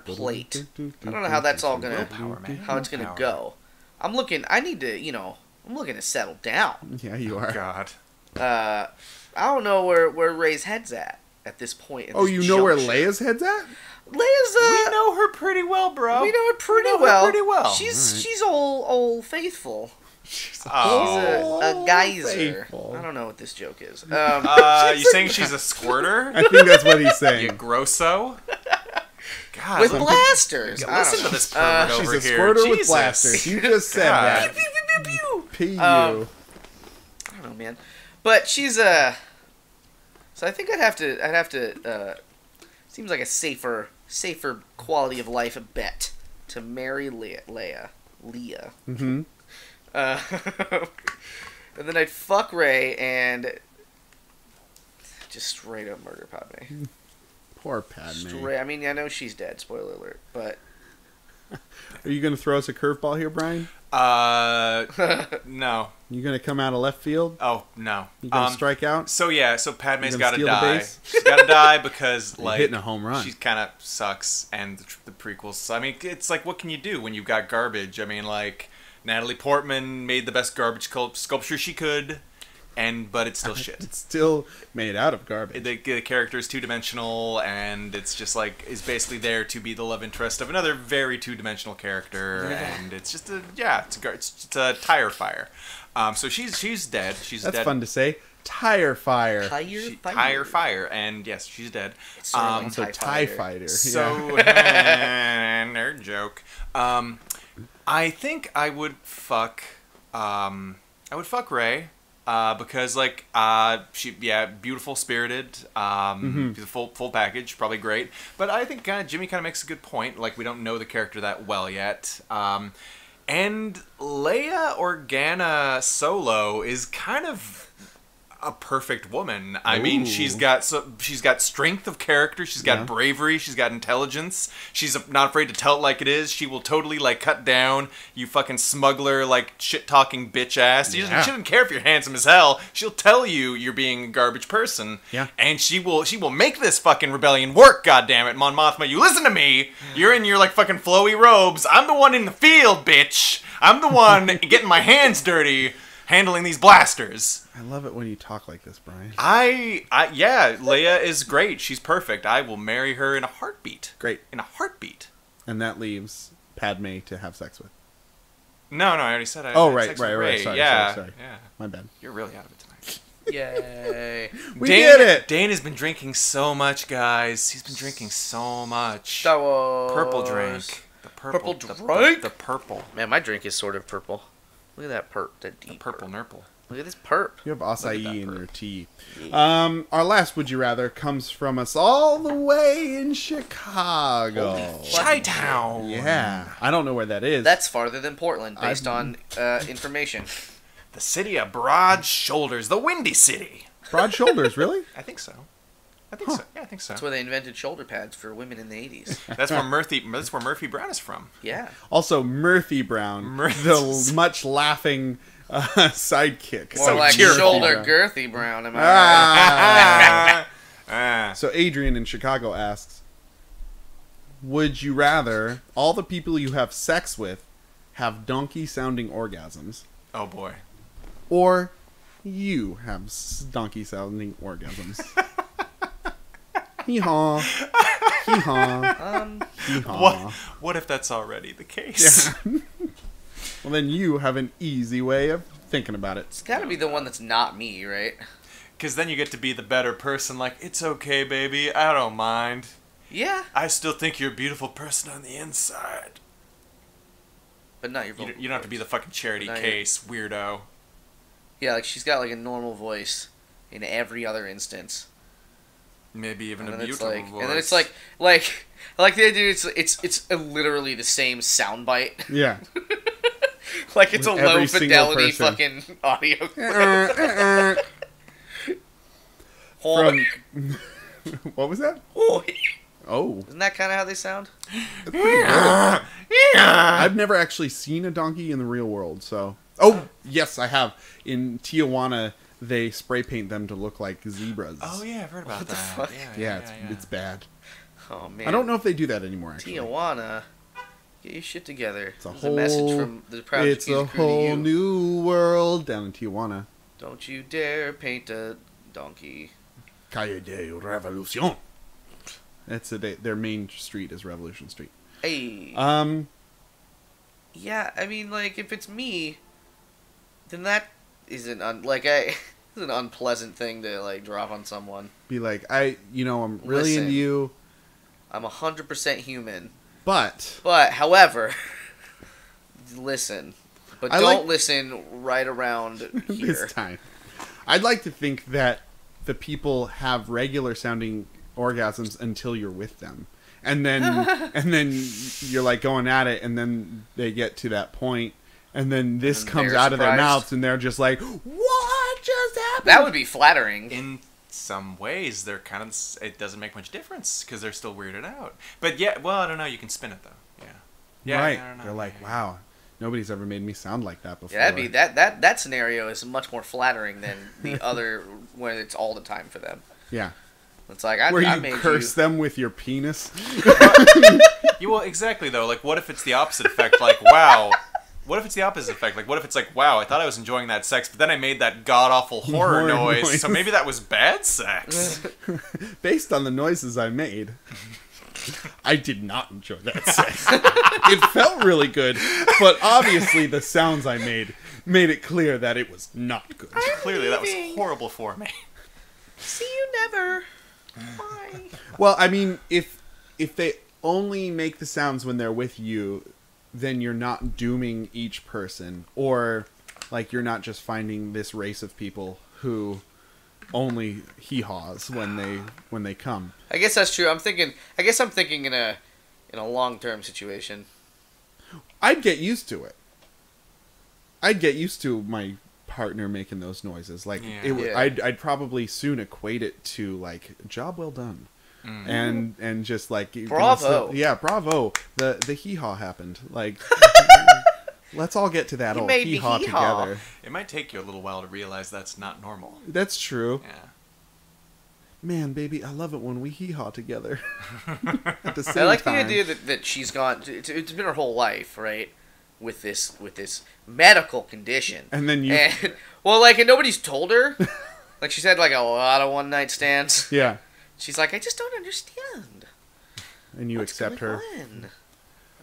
plate. I don't know how that's all gonna Willpower, man. how it's gonna Willpower. go. I'm looking to settle down. Yeah, you are. God. I don't know where Rey's head's at this point. Oh, you know where juncture. Leia's head's at? Leia's We know her pretty well, bro. we know her pretty know her well. pretty well. She's old faithful. Oh. She's a geyser. faithful. I don't know what this joke is. You saying she's a squirter? I think that's what he's You saying. grosso? God. with listen- blasters. I Listen don't to this know. pervert She's over a here. squirter with Jesus. blasters. You just said God. that. Pew, pew, pew, pew. P.U. I don't know, man. But she's so I think I'd have to seems like a safer quality of life bet to marry Leia. Mm-hmm. And then I'd fuck Rey and just straight up murder Padme. Poor Padme. I mean, I know she's dead. Spoiler alert. But Are you going to throw us a curveball here, Brian? No. You going to come out of left field? Oh, no. You going to strike out? So Padme's You gonna got to steal the die. base? She's got to die because You're like hitting a home run. She kind of sucks, and the prequels. I mean, it's like, what can you do when you've got garbage? I mean, like Natalie Portman made the best garbage sculpture she could, but it's still shit. It's still made out of garbage. The character is two-dimensional, and it's just like is basically there to be the love interest of another very two-dimensional character, and it's just it's a tire fire. So she's dead. She's That's dead. fun to say. Tire fire. Tire fire, and yes, she's dead. It's sort of like So TIE fighter. So Yeah. nerd joke. I think I would fuck. I would fuck Rey, because like beautiful, spirited, the full package, probably great. But I think Jimmy kind of makes a good point. Like we don't know the character that well yet. And Leia Organa Solo is kind of a perfect woman. I mean, she's got strength of character, she's got bravery, she's got intelligence, she's not afraid to tell it like it is. She will totally like cut down you fucking smuggler, like shit talking bitch ass. She doesn't care if you're handsome as hell. She'll tell you you're being a garbage person. Yeah. And she will make this fucking rebellion work, goddammit. Mon Mothma, you listen to me. You're in your like fucking flowy robes. I'm the one in the field, bitch. I'm the one getting my hands dirty handling these blasters. I love it when you talk like this, Brian. Leia is great. She's perfect. I will marry her in a heartbeat. Great. In a heartbeat. And that leaves Padme to have sex with. No, I already said I Oh, had right. sex with Sorry. Rey. Sorry. Yeah. My bad. You're really out of it tonight. Yay. We did it! Dane has been drinking so much, guys. He's been drinking so much. Star Wars. Purple drink. The purple. Drink? The purple. Man, my drink is sort of purple. Look at that perp. That deep Purple perp. nurple. Look at this perp. You have acai that in perp. your tea. Our last Would You Rather comes from us all the way in Chicago. Chi-Town. Yeah. I don't know where that is. That's farther than Portland, based on information. The city of broad shoulders. The Windy City. Broad Shoulders, really? I think so. So. Yeah, I think so. That's where they invented shoulder pads for women in the 80s. That's where Murphy Brown is from. Yeah. Also, Murphy Brown, the much laughing sidekick. More like cheerful. shoulder girthy brown, am I right? So Adrian in Chicago asks, would you rather all the people you have sex with have donkey-sounding orgasms, Oh boy. or you have donkey-sounding orgasms? Hee-Haw. Hee-Haw. Hee-Haw. What if that's already the case? Yeah. Well, then you have an easy way of thinking about it. It's gotta be the one that's not me, right? Because then you get to be the better person. Like, it's okay, baby. I don't mind. Yeah. I still think you're a beautiful person on the inside. But not your You vocal. don't have to be the fucking charity Not case, weirdo. Yeah, like she's got like a normal voice in every other instance. Maybe even And a then it's beautiful like, voice. and then it's like the idea. It's literally the same soundbite. Yeah. Like it's With a low every single fidelity person. fucking audio. From what was that? Oh, Isn't that kind of how they sound? that's pretty good. I've never actually seen a donkey in the real world, so. Oh, yes, I have. In Tijuana, they spray paint them to look like zebras. Oh yeah, I've heard about What the that. fuck? Yeah, it's bad. Oh man. I don't know if they do that anymore, actually. Tijuana, get your shit together. It's a There's whole, message from the Proud it's Tequila a crew to whole you. new world down in Tijuana. Don't you dare paint a donkey. Calle de Revolucion. That's their main street is Revolution Street. Hey. Yeah, I mean, like, if it's me, then that isn't it's an unpleasant thing to like drop on someone. Be like, I'm really Listen. into you, I'm 100% human, but however, listen, but I don't like- listen right around here. this time, I'd like to think that the people have regular sounding orgasms until you're with them. And then you're like going at it, and then they get to that point, and then this And comes they're out of their surprised. mouths, and they're just like, "What just happened?" That would be flattering. In some ways, they're kind of. It doesn't make much difference because they're still weirded out. But yeah, well, I don't know. You can spin it though. Yeah. Yeah. right. I don't know. They're like, Yeah. "Wow, nobody's ever made me sound like that before." Yeah, that'd be that scenario is much more flattering than the other when it's all the time for them. Yeah. It's like Where I you made curse them with your penis. Well, exactly though. Like, what if it's the opposite effect? Like, wow. What if it's the opposite effect? Like, what if it's like, wow, I thought I was enjoying that sex, but then I made that god awful horror noise, so maybe that was bad sex. Based on the noises I made, I did not enjoy that sex. It felt really good, but obviously the sounds I made it clear that it was not good. Clearly, that was horrible for me. See you never. Why? Well, I mean, if they only make the sounds when they're with you, then you're not dooming each person. Or Like, you're not just finding this race of people who only hee-haws when they come. I guess that's true. I'm thinking in a long-term situation. I'd get used to it. I'd get used to my partner making those noises. Like, I'd probably soon equate it to, like, job well done. And just like bravo. Bravo. The hee-haw happened. Like, let's all get to that You old made me hee-haw hee-haw. together. It might take you a little while to realize that's not normal. That's true. Yeah. Man, baby, I love it when we hee-haw together. At the same I like time. the idea that she's gone. It's been her whole life, right? With this medical condition. And then you... And, well, like, and nobody's told her. Like, she's had, like, a lot of one-night stands. Yeah. She's like, I just don't understand. And you accept her. On?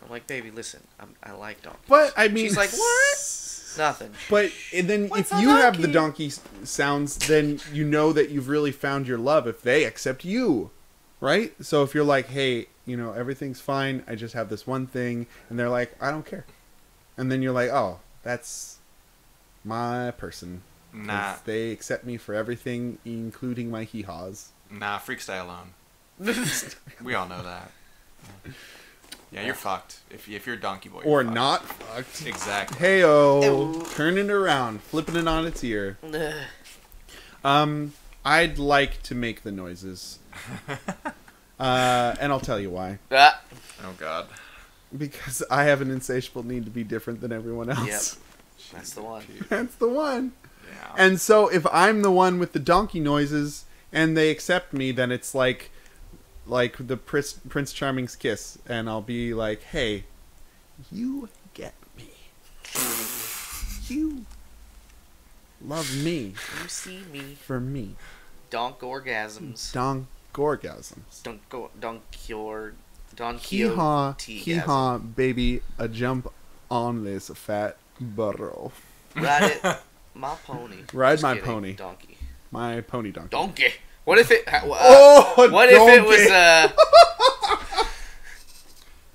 I'm like, baby, listen, I like donkeys. But, I mean... She's like, what? Nothing. But and then What's if a you have the donkey? donkey sounds, then you know that you've really found your love if they accept you. Right? So if you're like, hey, you know, everything's fine, I just have this one thing, and they're like, I don't care. And then you're like, oh, that's my person. 'Cause Nah. they accept me for everything, including my hee-haws. Nah, freak stay alone. We all know that. Yeah, you're fucked if you're a donkey boy. Or you're fucked. not fucked. Exactly. Hey-oh. Ew. Turning it around. Flipping it on its ear. I'd like to make the noises. And I'll tell you why. Ah. Oh God. Because I have an insatiable need to be different than everyone else. Yep. That's the one. That's the one. Yeah. And so if I'm the one with the donkey noises and they accept me, then it's like the Prince Charming's kiss. And I'll be like, hey, you get me. You love me You see me. for me. Donk orgasms. Donk-orgasms. Hee-haw, hee-haw, baby, a jump on this fat burro. Ride it, my pony. Ride Just my kidding. pony. Donkey. My pony donkey. Donkey. What if it? Oh, what if it was?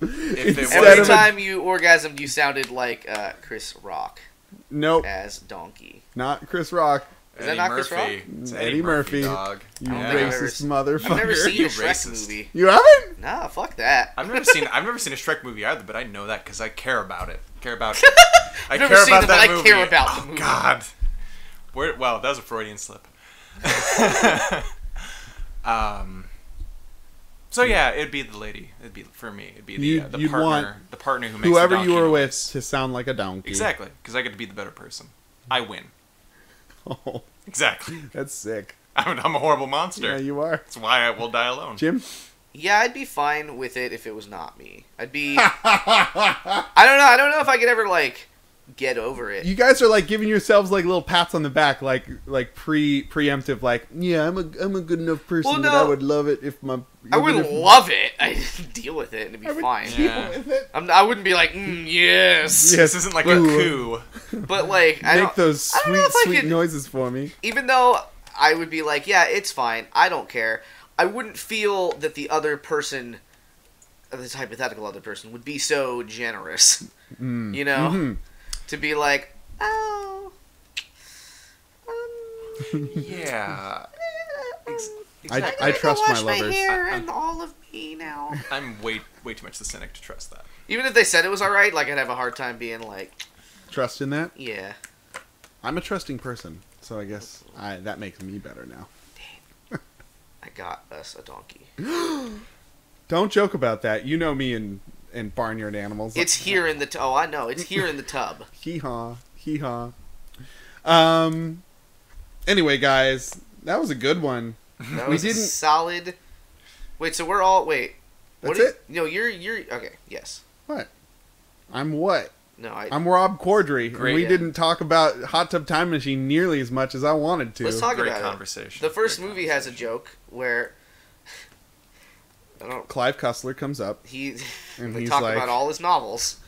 If it Instead Every of a- time you orgasmed, you sounded like Chris Rock Nope, as Donkey. not Chris Rock. Is that not Chris Murphy. Rock? It's Eddie Murphy. dog. You I don't think I've ever racist seen- motherfucker. I've never seen You a Shrek racist. movie. You haven't? Nah, fuck that. I've never seen a Shrek movie either, but I know that because I care about it. I never care seen about it, that but I movie. care about the Oh movie. God. Wow, that was a Freudian slip. So yeah, it'd be the lady. It'd be for me. It'd be the You'd partner. want The partner who makes Whoever the you were donkey with noise. to sound like a donkey. Exactly, because I get to be the better person. I win. Oh, Exactly. that's sick. I'm a horrible monster. Yeah, you are. That's why I will die alone. Jim? Yeah, I'd be fine with it if it was not me. I'd be. I don't know if I could ever like get over it. You guys are like giving yourselves like little pats on the back, like preemptive, like, yeah, I'm a good enough person Well, that no. I would love it if my. I wouldn't love it. I'd deal with it and it'd be I would fine. deal Yeah. with it. I wouldn't be like, yes. This isn't like But- a coup. But like, I Make don't, those I don't know sweet, if I sweet could- noises for me. even though I would be like, yeah, it's fine. I don't care. I wouldn't feel that the other person, this hypothetical other person, would be so generous. You know, Mhm. to be like, oh, Yeah. I trust my lovers. and all of me now. I'm way too much the cynic to trust that. Even if they said it was all right, like I'd have a hard time being like, Trust in that. yeah. I'm a trusting person, so I guess that makes me better now. I got us a donkey. Don't joke about that. You know me and barnyard animals. It's here in the oh, I know. It's here in the tub. Hee-haw. Hee-haw. Anyway, guys, that was a good one. That We was a didn't- solid. Wait, so we're all wait. That's is- it? No, you're okay. Yes. What? I'm what? No, I'm Rob Corddry, and Great. we didn't talk about Hot Tub Time Machine nearly as much as I wanted to. Let's talk Great about conversation. it. The first Great movie has a joke where I don't. Clive Cussler comes up, He and they he's talk like, about all his novels.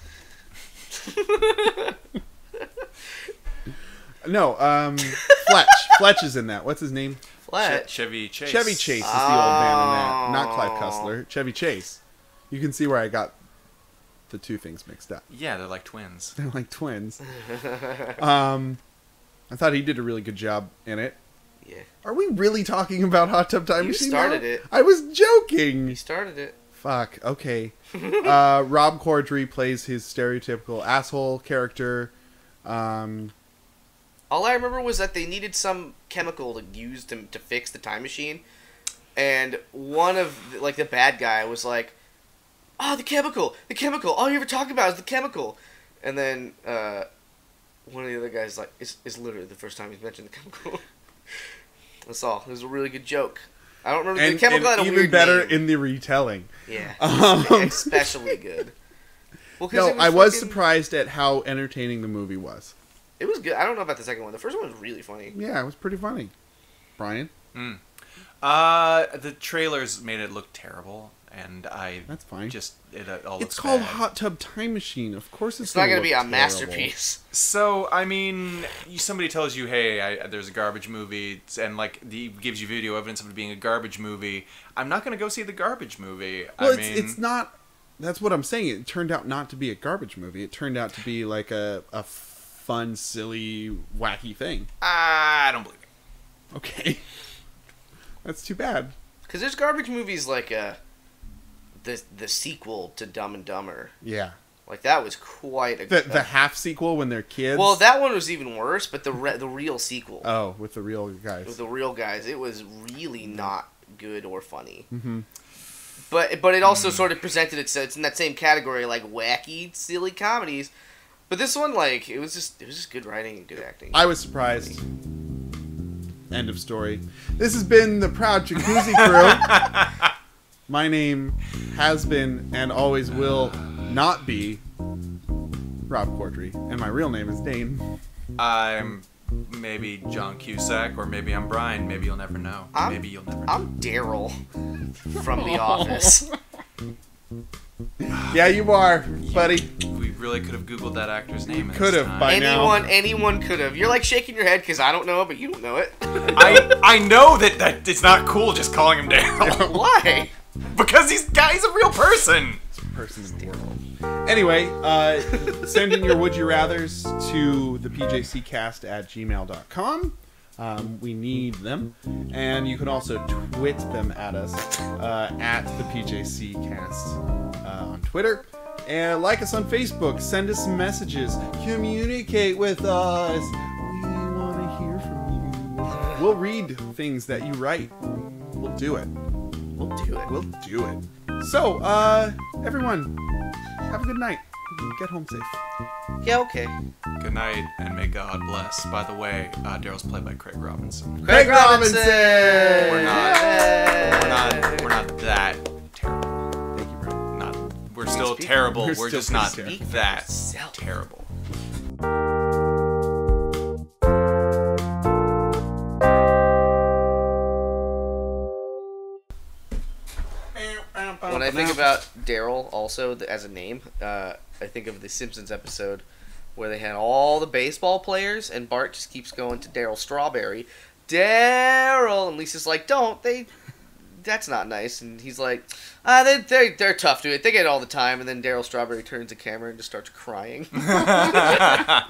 no, Fletch. Fletch is in that. What's his name? Fletch. Chevy Chase. Chevy Chase is the old man in that. Not Clive Oh. Cussler. Chevy Chase. You can see where I got the two things mixed up. Yeah, they're like twins. They're like twins. I thought he did a really good job in it. Yeah. Are we really talking about Hot Tub Time Machine? You started now? it. I was joking. You started it. Fuck. Okay. Rob Corddry plays his stereotypical asshole character. All I remember was that they needed some chemical to use to fix the time machine, and one of like the bad guy was like, "Oh, the chemical! All you ever talk about is the chemical," and then one of the other guys like, "It's literally the first time he's mentioned the chemical." That's all. It was a really good joke. I don't remember the chemical had a even weird better name. in the retelling. Yeah, especially good. Well, No, I was surprised at how entertaining the movie was. It was good. I don't know about the second one. The first one was really funny. Yeah, it was pretty funny. Brian? The trailers made it look terrible, and That's fine. It all looks It's called bad. Hot Tub Time Machine. Of course It's not going to be a masterpiece. So, I mean, somebody tells you, hey, there's a garbage movie, and, like, gives you video evidence of it being a garbage movie. I'm not going to go see the garbage movie. Well, it's not... That's what I'm saying. It turned out not to be a garbage movie. It turned out to be, like, a fun, silly, wacky thing. I don't believe it. Okay. That's too bad. Because there's garbage movies like the sequel to Dumb and Dumber. Yeah. Like, that was quite a... The half sequel when they're kids? Well, that one was even worse, but the real sequel. Oh, with the real guys. With the real guys. It was really not good or funny. Mm-hmm. But it also sort of presented itself. It's in that same category, like wacky, silly comedies. But this one, like, it was just good writing and good acting. I was surprised. End of story. This has been the Proud Jacuzzi Crew. My name has been and always will not be Rob Corddry, and my real name is Dane. I'm maybe John Cusack, or maybe I'm Brian. Maybe you'll never know. Maybe you'll never know. I'm Daryl from The Office. Yeah, you are, buddy. We really could have Googled that actor's name. Could have by now. Anyone could have. You're like shaking your head because I don't know it, but you don't know it. I know that it's not cool just calling him Daryl. Why? Because he's a real person. Person in the world. Anyway, send in your would you rathers to the pjccast@gmail.com. We need them, and you can also twit them at us at the PJCcast on Twitter, and like us on Facebook. Send us some messages. Communicate with us. We want to hear from you. We'll read things that you write. We'll do it. We'll do it. We'll do it. So, everyone, have a good night. Get home safe. Yeah, okay. Good night, and may God bless. By the way, Daryl's played by Craig Robinson. Craig Robinson! We're not that terrible. Thank you, Brian. We're still terrible. We're We're still just not pretty that terrible. When I think about Daryl, also as a name, I think of the Simpsons episode where they had all the baseball players, and Bart just keeps going to Daryl Strawberry. Daryl, and Lisa's like, that's not nice. And he's like, they're tough to it. They get it all the time. And then Daryl Strawberry turns the camera and just starts crying. That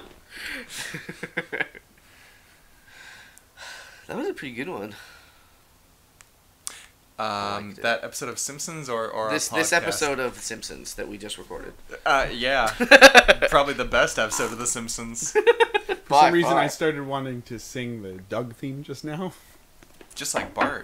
was a pretty good one. That episode of Simpsons or this episode of Simpsons that we just recorded. Yeah. Probably the best episode of The Simpsons. For some reason, I started wanting to sing the Doug theme just now. Just like Bart.